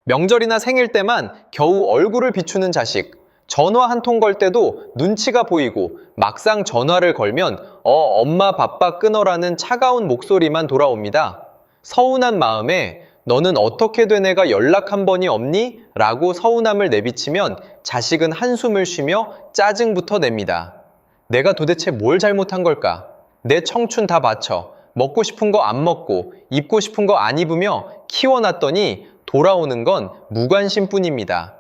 명절이나 생일 때만 겨우 얼굴을 비추는 자식, 전화 한 통 걸 때도 눈치가 보이고 막상 전화를 걸면 엄마 바빠 끊어라는 차가운 목소리만 돌아옵니다. 서운한 마음에 너는 어떻게 된 애가 연락 한 번이 없니? 라고 서운함을 내비치면 자식은 한숨을 쉬며 짜증부터 냅니다. 내가 도대체 뭘 잘못한 걸까? 내 청춘 다 바쳐 먹고 싶은 거 안 먹고 입고 싶은 거 안 입으며 키워놨더니 돌아오는 건 무관심뿐입니다.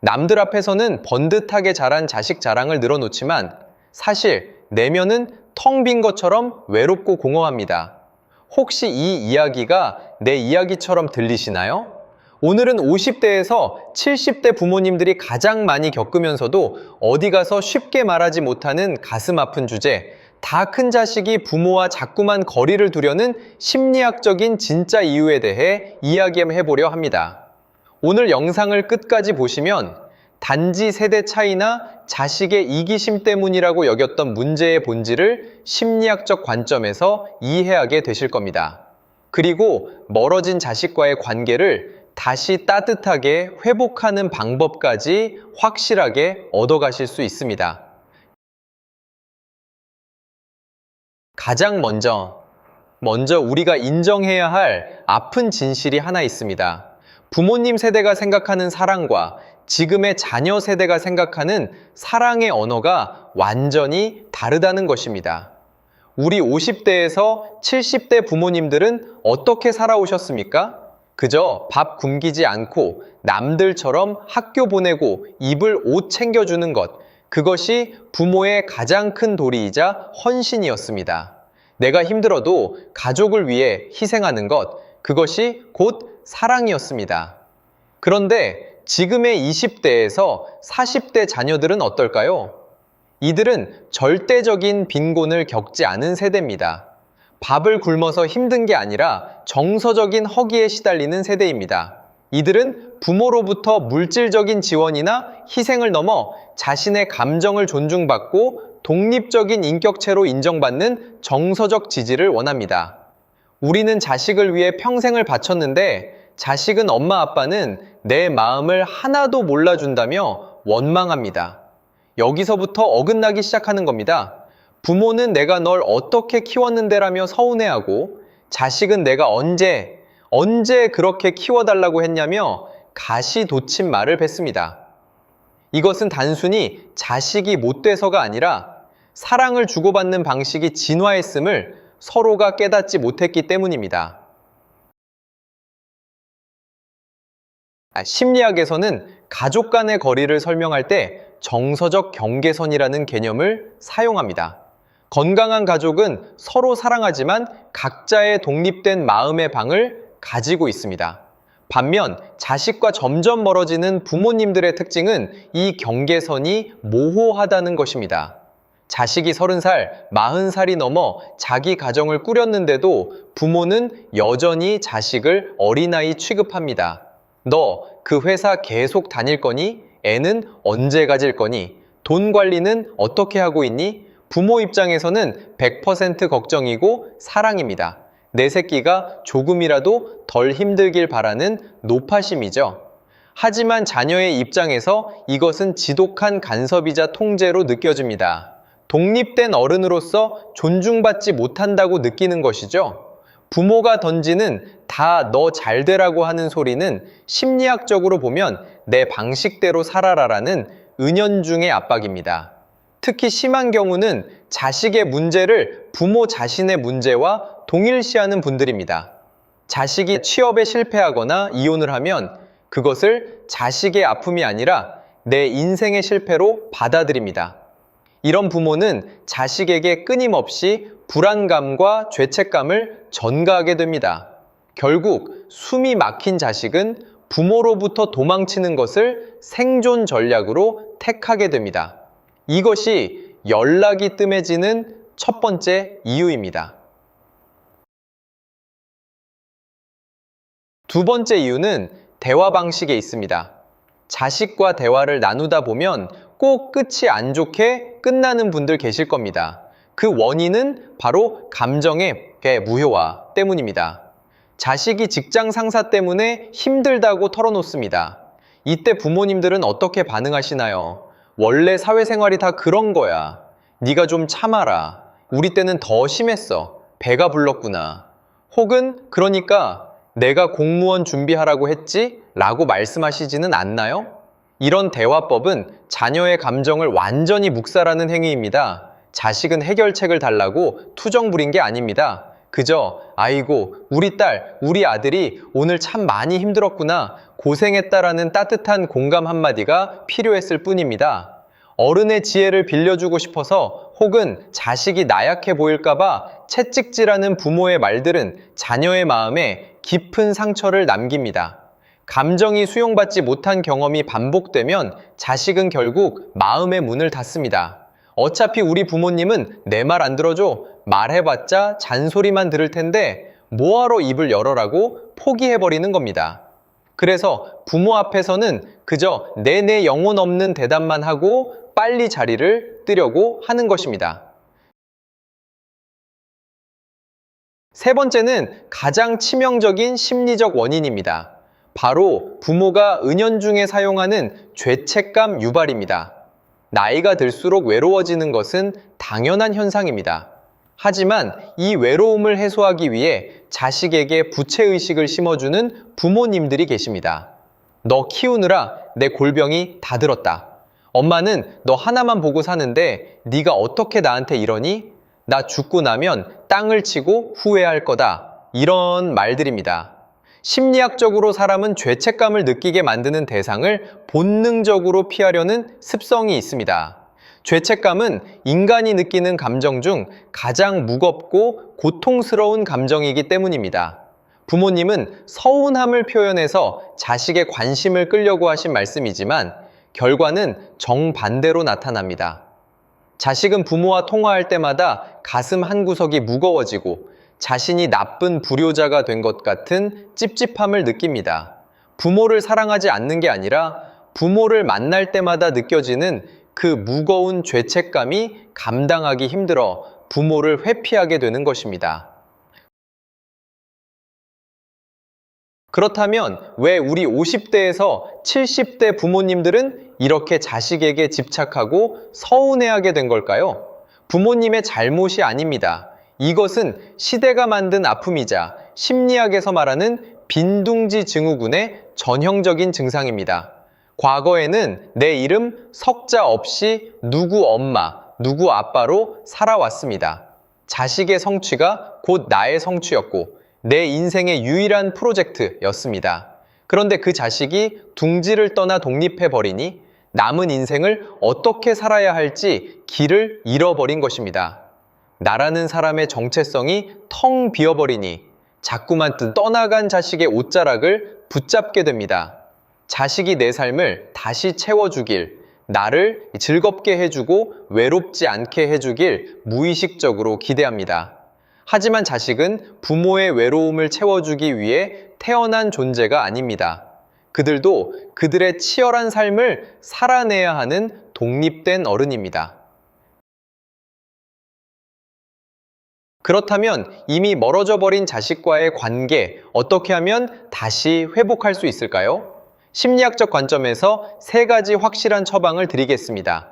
남들 앞에서는 번듯하게 자란 자식 자랑을 늘어놓지만 사실 내면은 텅 빈 것처럼 외롭고 공허합니다. 혹시 이 이야기가 내 이야기처럼 들리시나요? 오늘은 50대에서 70대 부모님들이 가장 많이 겪으면서도 어디 가서 쉽게 말하지 못하는 가슴 아픈 주제, 다 큰 자식이 부모와 자꾸만 거리를 두려는 심리학적인 진짜 이유에 대해 이야기해보려 합니다. 오늘 영상을 끝까지 보시면 단지 세대 차이나 자식의 이기심 때문이라고 여겼던 문제의 본질을 심리학적 관점에서 이해하게 되실 겁니다. 그리고 멀어진 자식과의 관계를 다시 따뜻하게 회복하는 방법까지 확실하게 얻어가실 수 있습니다. 가장 먼저 우리가 인정해야 할 아픈 진실이 하나 있습니다. 부모님 세대가 생각하는 사랑과 지금의 자녀 세대가 생각하는 사랑의 언어가 완전히 다르다는 것입니다. 우리 50대에서 70대 부모님들은 어떻게 살아오셨습니까? 그저 밥 굶기지 않고 남들처럼 학교 보내고 입을 옷 챙겨주는 것, 그것이 부모의 가장 큰 도리이자 헌신이었습니다. 내가 힘들어도 가족을 위해 희생하는 것, 그것이 곧 사랑이었습니다. 그런데 지금의 20대에서 40대 자녀들은 어떨까요? 이들은 절대적인 빈곤을 겪지 않은 세대입니다. 밥을 굶어서 힘든 게 아니라 정서적인 허기에 시달리는 세대입니다. 이들은 부모로부터 물질적인 지원이나 희생을 넘어 자신의 감정을 존중받고 독립적인 인격체로 인정받는 정서적 지지를 원합니다. 우리는 자식을 위해 평생을 바쳤는데 자식은 엄마 아빠는 내 마음을 하나도 몰라준다며 원망합니다. 여기서부터 어긋나기 시작하는 겁니다. 부모는 내가 널 어떻게 키웠는데라며 서운해하고 자식은 내가 언제 그렇게 키워달라고 했냐며 가시돋친 말을 뱉습니다. 이것은 단순히 자식이 못돼서가 아니라 사랑을 주고받는 방식이 진화했음을 서로가 깨닫지 못했기 때문입니다. 심리학에서는 가족 간의 거리를 설명할 때 정서적 경계선이라는 개념을 사용합니다. 건강한 가족은 서로 사랑하지만 각자의 독립된 마음의 방을 가지고 있습니다. 반면 자식과 점점 멀어지는 부모님들의 특징은 이 경계선이 모호하다는 것입니다. 자식이 30살, 40살이 넘어 자기 가정을 꾸렸는데도 부모는 여전히 자식을 어린아이 취급합니다. 너 그 회사 계속 다닐 거니? 애는 언제 가질 거니? 돈 관리는 어떻게 하고 있니? 부모 입장에서는 100% 걱정이고 사랑입니다. 내 새끼가 조금이라도 덜 힘들길 바라는 노파심이죠. 하지만 자녀의 입장에서 이것은 지독한 간섭이자 통제로 느껴집니다. 독립된 어른으로서 존중받지 못한다고 느끼는 것이죠. 부모가 던지는 다 너 잘 되라고 하는 소리는 심리학적으로 보면 내 방식대로 살아라라는 은연중의 압박입니다. 특히 심한 경우는 자식의 문제를 부모 자신의 문제와 동일시하는 분들입니다. 자식이 취업에 실패하거나 이혼을 하면 그것을 자식의 아픔이 아니라 내 인생의 실패로 받아들입니다. 이런 부모는 자식에게 끊임없이 불안감과 죄책감을 전가하게 됩니다. 결국 숨이 막힌 자식은 부모로부터 도망치는 것을 생존 전략으로 택하게 됩니다. 이것이 연락이 뜸해지는 첫 번째 이유입니다. 두 번째 이유는 대화 방식에 있습니다. 자식과 대화를 나누다 보면 꼭 끝이 안 좋게 끝나는 분들 계실 겁니다. 그 원인은 바로 감정의 무효화 때문입니다. 자식이 직장 상사 때문에 힘들다고 털어놓습니다. 이때 부모님들은 어떻게 반응하시나요? 원래 사회생활이 다 그런 거야. 네가 좀 참아라. 우리 때는 더 심했어. 배가 불렀구나. 혹은 그러니까 내가 공무원 준비하라고 했지? 라고 말씀하시지는 않나요? 이런 대화법은 자녀의 감정을 완전히 묵살하는 행위입니다. 자식은 해결책을 달라고 투정 부린 게 아닙니다. 그저 아이고 우리 딸, 우리 아들이 오늘 참 많이 힘들었구나, 고생했다라는 따뜻한 공감 한마디가 필요했을 뿐입니다. 어른의 지혜를 빌려주고 싶어서 혹은 자식이 나약해 보일까봐 채찍질하는 부모의 말들은 자녀의 마음에 깊은 상처를 남깁니다. 감정이 수용받지 못한 경험이 반복되면 자식은 결국 마음의 문을 닫습니다. 어차피 우리 부모님은 내 말 안 들어줘. 말해봤자 잔소리만 들을 텐데 뭐하러 입을 열어라고 포기해버리는 겁니다. 그래서 부모 앞에서는 그저 내내 영혼 없는 대답만 하고 빨리 자리를 뜨려고 하는 것입니다. 세 번째는 가장 치명적인 심리적 원인입니다. 바로 부모가 은연중에 사용하는 죄책감 유발입니다. 나이가 들수록 외로워지는 것은 당연한 현상입니다. 하지만 이 외로움을 해소하기 위해 자식에게 부채의식을 심어주는 부모님들이 계십니다. 너 키우느라 내 골병이 다 들었다. 엄마는 너 하나만 보고 사는데 네가 어떻게 나한테 이러니? 나 죽고 나면 땅을 치고 후회할 거다. 이런 말들입니다. 심리학적으로 사람은 죄책감을 느끼게 만드는 대상을 본능적으로 피하려는 습성이 있습니다. 죄책감은 인간이 느끼는 감정 중 가장 무겁고 고통스러운 감정이기 때문입니다. 부모님은 서운함을 표현해서 자식의 관심을 끌려고 하신 말씀이지만 결과는 정반대로 나타납니다. 자식은 부모와 통화할 때마다 가슴 한구석이 무거워지고 자신이 나쁜 불효자가 된 것 같은 찝찝함을 느낍니다. 부모를 사랑하지 않는 게 아니라 부모를 만날 때마다 느껴지는 그 무거운 죄책감이 감당하기 힘들어 부모를 회피하게 되는 것입니다. 그렇다면 왜 우리 50대에서 70대 부모님들은 이렇게 자식에게 집착하고 서운해하게 된 걸까요? 부모님의 잘못이 아닙니다. 이것은 시대가 만든 아픔이자 심리학에서 말하는 빈둥지 증후군의 전형적인 증상입니다. 과거에는 내 이름 석자 없이 누구 엄마, 누구 아빠로 살아왔습니다. 자식의 성취가 곧 나의 성취였고 내 인생의 유일한 프로젝트였습니다. 그런데 그 자식이 둥지를 떠나 독립해버리니 남은 인생을 어떻게 살아야 할지 길을 잃어버린 것입니다. 나라는 사람의 정체성이 텅 비어버리니 자꾸만 떠나간 자식의 옷자락을 붙잡게 됩니다. 자식이 내 삶을 다시 채워주길, 나를 즐겁게 해주고 외롭지 않게 해주길 무의식적으로 기대합니다. 하지만 자식은 부모의 외로움을 채워주기 위해 태어난 존재가 아닙니다. 그들도 그들의 치열한 삶을 살아내야 하는 독립된 어른입니다. 그렇다면 이미 멀어져 버린 자식과의 관계, 어떻게 하면 다시 회복할 수 있을까요? 심리학적 관점에서 3가지 확실한 처방을 드리겠습니다.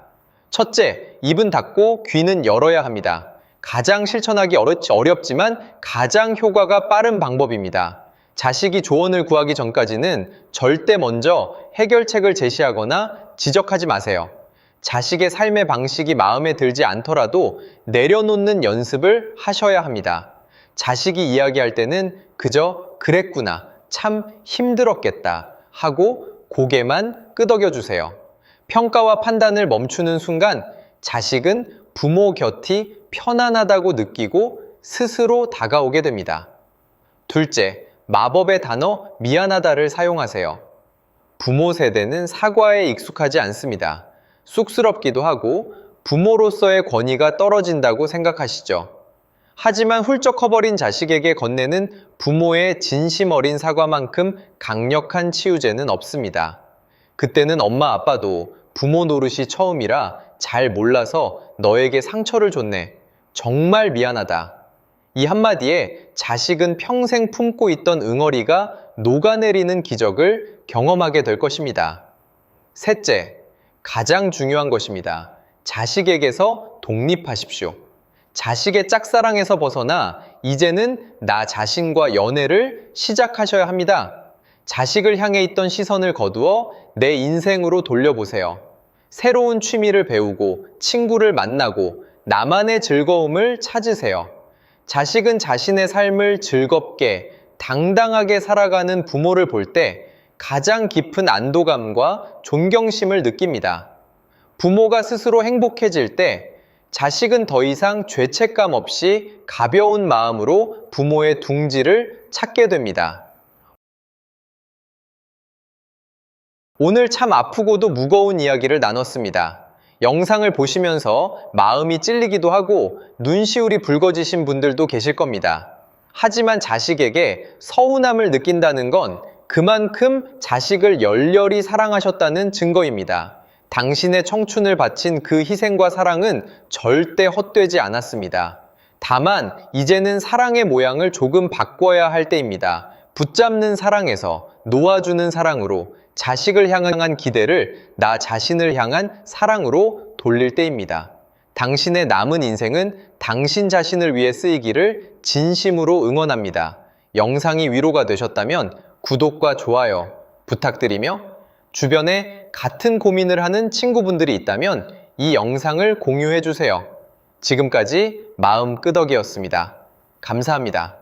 첫째, 입은 닫고 귀는 열어야 합니다. 가장 실천하기 어렵지만 가장 효과가 빠른 방법입니다. 자식이 조언을 구하기 전까지는 절대 먼저 해결책을 제시하거나 지적하지 마세요. 자식의 삶의 방식이 마음에 들지 않더라도 내려놓는 연습을 하셔야 합니다. 자식이 이야기할 때는 그저 그랬구나, 참 힘들었겠다 하고 고개만 끄덕여 주세요. 평가와 판단을 멈추는 순간 자식은 부모 곁이 편안하다고 느끼고 스스로 다가오게 됩니다. 둘째, 마법의 단어 미안하다를 사용하세요. 부모 세대는 사과에 익숙하지 않습니다. 쑥스럽기도 하고 부모로서의 권위가 떨어진다고 생각하시죠. 하지만 훌쩍 커버린 자식에게 건네는 부모의 진심 어린 사과만큼 강력한 치유제는 없습니다. 그때는 엄마 아빠도 부모 노릇이 처음이라 잘 몰라서 너에게 상처를 줬네. 정말 미안하다. 이 한마디에 자식은 평생 품고 있던 응어리가 녹아내리는 기적을 경험하게 될 것입니다. 셋째, 가장 중요한 것입니다. 자식에게서 독립하십시오. 자식의 짝사랑에서 벗어나 이제는 나 자신과 연애를 시작하셔야 합니다. 자식을 향해 있던 시선을 거두어 내 인생으로 돌려보세요. 새로운 취미를 배우고 친구를 만나고 나만의 즐거움을 찾으세요. 자식은 자신의 삶을 즐겁게, 당당하게 살아가는 부모를 볼 때 가장 깊은 안도감과 존경심을 느낍니다. 부모가 스스로 행복해질 때 자식은 더 이상 죄책감 없이 가벼운 마음으로 부모의 둥지를 찾게 됩니다. 오늘 참 아프고도 무거운 이야기를 나눴습니다. 영상을 보시면서 마음이 찔리기도 하고 눈시울이 붉어지신 분들도 계실 겁니다. 하지만 자식에게 서운함을 느낀다는 건 그만큼 자식을 열렬히 사랑하셨다는 증거입니다. 당신의 청춘을 바친 그 희생과 사랑은 절대 헛되지 않았습니다. 다만 이제는 사랑의 모양을 조금 바꿔야 할 때입니다. 붙잡는 사랑에서 놓아주는 사랑으로, 자식을 향한 기대를 나 자신을 향한 사랑으로 돌릴 때입니다. 당신의 남은 인생은 당신 자신을 위해 쓰이기를 진심으로 응원합니다. 영상이 위로가 되셨다면 구독과 좋아요 부탁드리며, 주변에 같은 고민을 하는 친구분들이 있다면 이 영상을 공유해 주세요. 지금까지 마음끄덕이었습니다. 감사합니다.